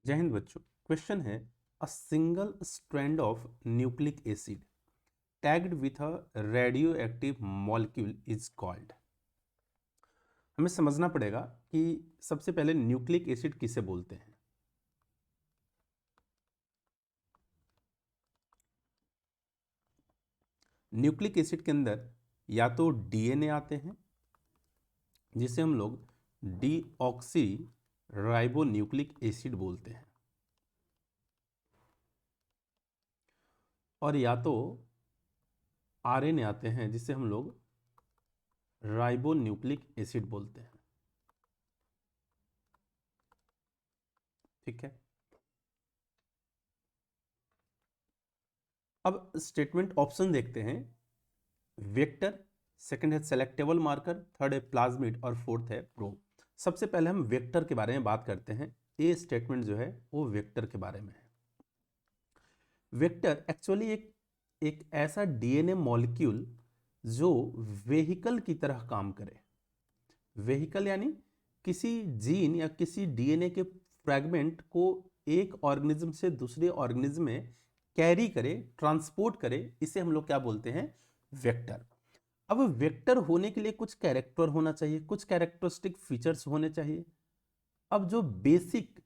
जय हिंद बच्चों। क्वेश्चन है a single strand of nucleic acid tagged with a radio active molecule is called. हमें समझना पड़ेगा कि सबसे पहले न्यूक्लिक एसिड किसे बोलते हैं। न्यूक्लिक एसिड के अंदर या तो डीएनए आते हैं जिसे हम लोग डीऑक्सी राइबो न्यूक्लिक एसिड बोलते हैं, और या तो आरएनए आते हैं जिसे हम लोग राइबो न्यूक्लिक एसिड बोलते हैं। ठीक है, अब स्टेटमेंट ऑप्शन देखते हैं। वेक्टर, सेकंड है सेलेक्टेबल मार्कर, थर्ड है प्लाज्मिड और फोर्थ है प्रोब। सबसे पहले हम वेक्टर के बारे में बात करते हैं। ए स्टेटमेंट जो है वो वेक्टर के बारे में है। वेक्टर एक्चुअली एक ऐसा डीएनए मॉलिक्यूल जो वेहिकल की तरह काम करे। वेहिकल यानी किसी जीन या किसी डीएनए के फ्रैगमेंट को एक ऑर्गेनिज्म से दूसरे ऑर्गेनिज्म में कैरी करे, ट्रांसपोर्ट करे, इसे हम लोग क्या बोलते हैं? वेक्टर। अब वेक्टर होने के लिए कुछ कैरेक्टर होना चाहिए, कुछ कैरेक्टरिस्टिक फीचर्स होने चाहिए। अब जो बेसिक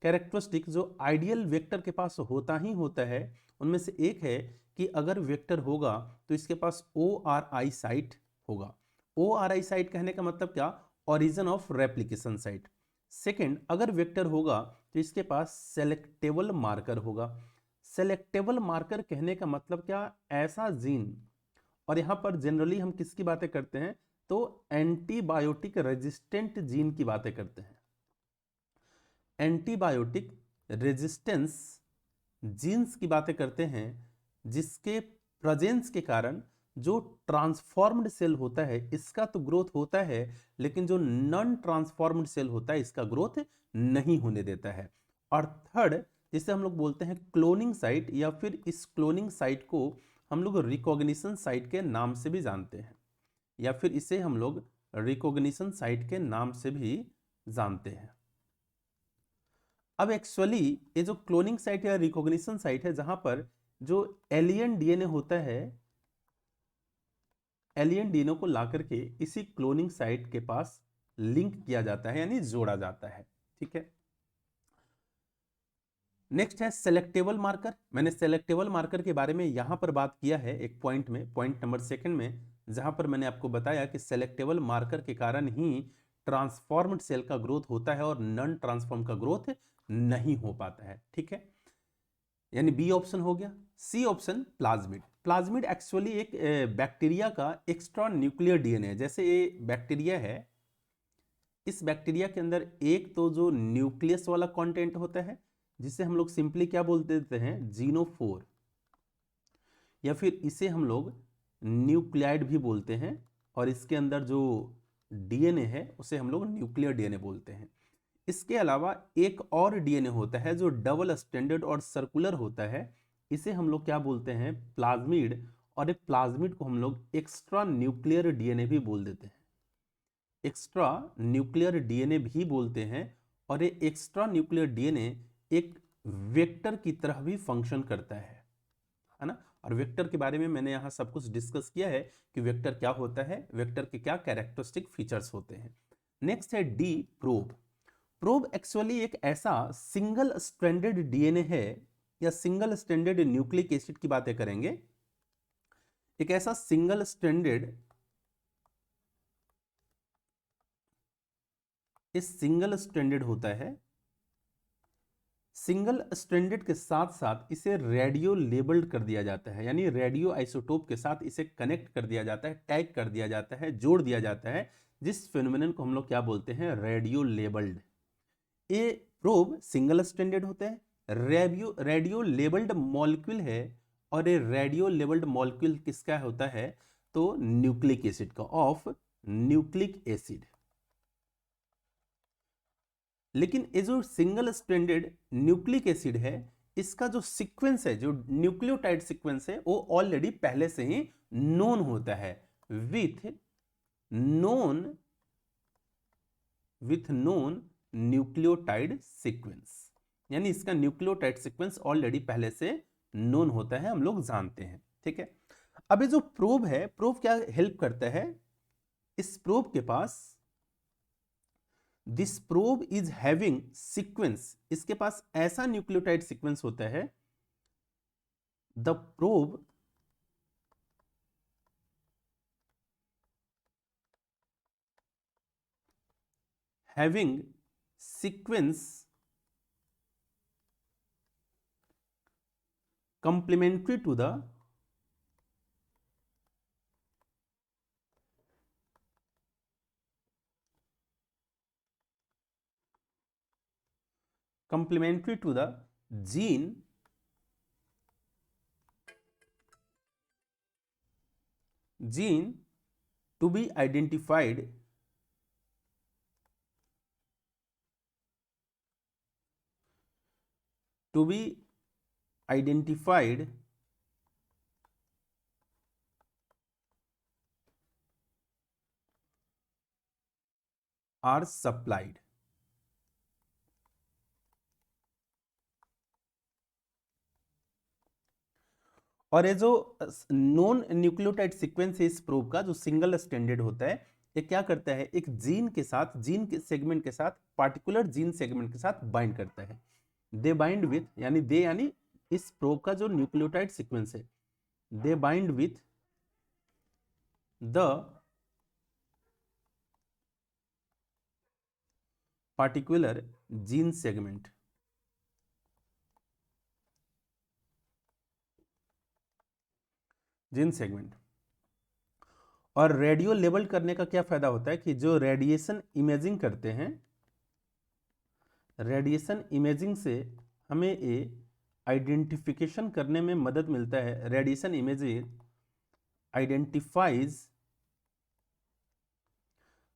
कैरेक्टरिस्टिक जो आइडियल वेक्टर के पास होता ही होता है, उनमें से एक है कि अगर वेक्टर होगा तो इसके पास ओ आर आई साइट होगा। ओ आर आई साइट कहने का मतलब क्या? Origin of replication site. Second, अगर वेक्टर होगा तो इसके पास सेलेक्टेबल मार्कर होगा। सेलेक्टेबल मार्कर कहने का मतलब क्या? ऐसा जीन, और यहां पर जनरली हम किसकी बातें करते हैं? तो एंटीबायोटिक रेजिस्टेंट जीन की बातें करते हैं। एंटीबायोटिक रेजिस्टेंस जीन्स की बातें करते हैं, जिसके प्रेजेंस के कारण जो ट्रांसफॉर्म्ड सेल होता है इसका तो ग्रोथ होता है, लेकिन जो नॉन ट्रांसफॉर्म्ड सेल होता है इसका ग्रोथ नहीं होने देता है। और थर्ड, जिसे हम लोग बोलते हैं क्लोनिंग साइट, या फिर इस क्लोनिंग साइट को हम लोग रिकॉग्निशन साइट के नाम से भी जानते हैं, या फिर इसे हम लोग रिकॉग्निशन साइट के नाम से भी जानते हैं। अब एक्चुअली ये जो क्लोनिंग साइट या रिकॉग्निशन साइट है, जहां पर जो एलियन डीएनए होता है, एलियन डीएनए को ला करके इसी क्लोनिंग साइट के पास लिंक किया जाता है, यानी जोड़ा जाता है। ठीक है, नेक्स्ट है सेलेक्टेबल मार्कर। मैंने सेलेक्टेबल मार्कर के बारे में यहां पर बात किया है एक पॉइंट में, पॉइंट नंबर 2 में, जहां पर मैंने आपको बताया कि सेलेक्टेबल मार्कर के कारण ही ट्रांसफॉर्म्ड सेल का ग्रोथ होता है और नॉन ट्रांसफॉर्म का ग्रोथ नहीं हो पाता है। ठीक है, यानी बी ऑप्शन हो गया। C option plasmid. Plasmid actually एक बैक्टीरिया का एक्स्ट्रा न्यूक्लियर डीएनए है। जैसे ये बैक्टीरिया है, इस बैक्टीरिया के अंदर एक तो जो न्यूक्लियस वाला कंटेंट होता है, जिसे हम लोग सिंपली क्या बोल देते हैं? जीनोफोर, या फिर इसे हम लोग न्यूक्लियाइड भी बोलते हैं, और इसके अंदर जो डीएनए है उसे हम लोग न्यूक्लियर डीएनए बोलते हैं। इसके अलावा एक और डीएनए होता है जो डबल स्टैंडर्ड और सर्कुलर होता है, इसे हम लोग क्या बोलते हैं? प्लाज्मिड। और एक प्लाज्मिड को हम लोग एक्स्ट्रा न्यूक्लियर डीएनए भी बोल देते हैं, एक्स्ट्रा न्यूक्लियर डीएनए भी बोलते हैं। और ये एक्स्ट्रा न्यूक्लियर डीएनए एक वेक्टर की तरह भी फंक्शन करता है ना। और वेक्टर के बारे में मैंने यहाँ सब कुछ डिस्कस किया है कि वेक्टर क्या होता है, वेक्टर के क्या कैरेक्टरिस्टिक फीचर्स होते हैं। नेक्स्ट है डी, प्रोब। प्रोब एक्चुअली एक ऐसा सिंगल स्ट्रैंडेड डीएनए है, या सिंगल स्ट्रैंडेड न्यूक्लिक एसिड की बातें करेंगे। एक ऐसा सिंगल स्ट्रैंडेड, इस सिंगल स्ट्रैंडेड होता है। सिंगल स्ट्रैंडेड के साथ साथ इसे रेडियो लेबल्ड कर दिया जाता है, यानी रेडियो आइसोटोप के साथ इसे कनेक्ट कर दिया जाता है, टैग कर दिया जाता है, जोड़ दिया जाता है, जिस फेनोमेनन को हम लोग क्या बोलते हैं? Radio labelled. ये प्रोब सिंगल स्ट्रैंडेड होते हैं, रेडियो लेबल्ड मॉलिक्यूल है। और ये रेडियो लेबल्ड मॉलिक्यूल किसका होता है? तो न्यूक्लिक एसिड का, ऑफ न्यूक्लिक एसिड। लेकिन ये जो सिंगल स्ट्रैंडेड न्यूक्लिक एसिड है, इसका जो सीक्वेंस है, जो न्यूक्लियोटाइड सीक्वेंस है, वो ऑलरेडी पहले से ही नोन होता है, विथ नोन न्यूक्लियोटाइड सीक्वेंस। यानी इसका न्यूक्लियोटाइड सीक्वेंस ऑलरेडी पहले से नोन होता है, हम लोग जानते हैं। ठीक है, अब ये जो प्रोब है, प्रोब क्या हेल्प करता है, इस प्रोब के पास, this probe is having sequence, इसके पास ऐसा न्यूक्लियोटाइड सीक्वेंस होता है, the probe having sequence complementary to the gene to be identified are supplied। और ये जो नॉन न्यूक्लियोटाइड सीक्वेंस है इस प्रोब का, जो सिंगल स्ट्रैंडेड होता है, ये क्या करता है, एक जीन के साथ, जीन के सेगमेंट के साथ, पार्टिकुलर जीन सेगमेंट के साथ बाइंड करता है। दे बाइंड विथ, यानी दे यानी इस प्रोब का जो न्यूक्लियोटाइड सीक्वेंस है, दे bind with the particular gene segment. Gene segment. और रेडियो लेबल करने का क्या फायदा होता है कि जो रेडिएशन इमेजिंग करते हैं, रेडिएशन इमेजिंग से हमें ये आइडेंटिफिकेशन करने में मदद मिलता है। Radiation imaging identifies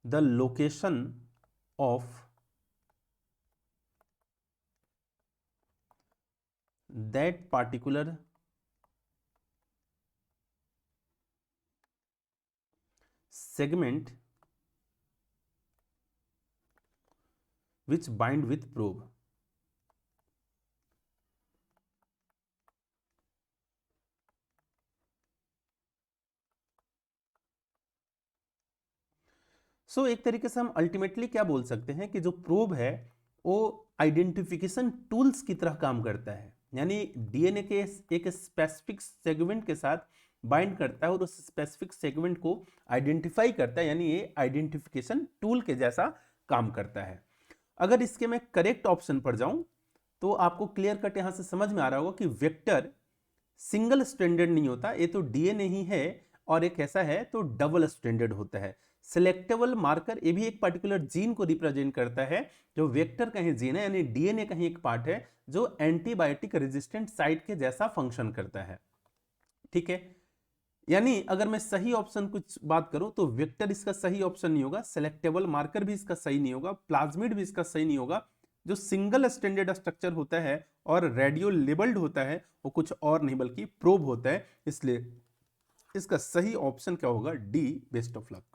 the location of that particular segment which bind with probe। सो एक तरीके से हम अल्टीमेटली क्या बोल सकते हैं कि जो प्रोब है वो आइडेंटिफिकेशन टूल्स की तरह काम करता है, यानी डीएनए के एक स्पेसिफिक सेगमेंट के साथ बाइंड करता है और उस स्पेसिफिक सेगमेंट को आइडेंटिफाई करता है, यानी ये आइडेंटिफिकेशन टूल के जैसा काम करता है। अगर इसके मैं करेक्ट ऑप्शन पर जाऊं तो आपको क्लियर कट यहां से समझ में आ रहा होगा कि वेक्टर सिंगल स्ट्रैंडेड नहीं होता, ये तो डीएनए ही है, और एक ऐसा है तो डबल स्ट्रैंडेड होता है। सिलेक्टेबल मार्कर ये भी एक पर्टिकुलर जीन को रिप्रेजेंट करता है, जो वेक्टर का ही जीन है, यानी डीएनए का ही एक पार्ट है जो एंटीबायोटिक रेजिस्टेंट साइट के जैसा फंक्शन करता है। ठीक है, यानी अगर मैं सही ऑप्शन कुछ बात करूं तो वेक्टर इसका सही ऑप्शन नहीं होगा, सिलेक्टेबल मार्कर भी इसका सही नहीं होगा, प्लाज्मिड भी इसका सही नहीं होगा। जो सिंगल स्टैंडर्ड स्ट्रक्चर होता है और रेडियो लेबल्ड होता है वो कुछ और नहीं बल्कि प्रोब होता है, इसलिए इसका सही ऑप्शन क्या होगा, डी। Best of luck.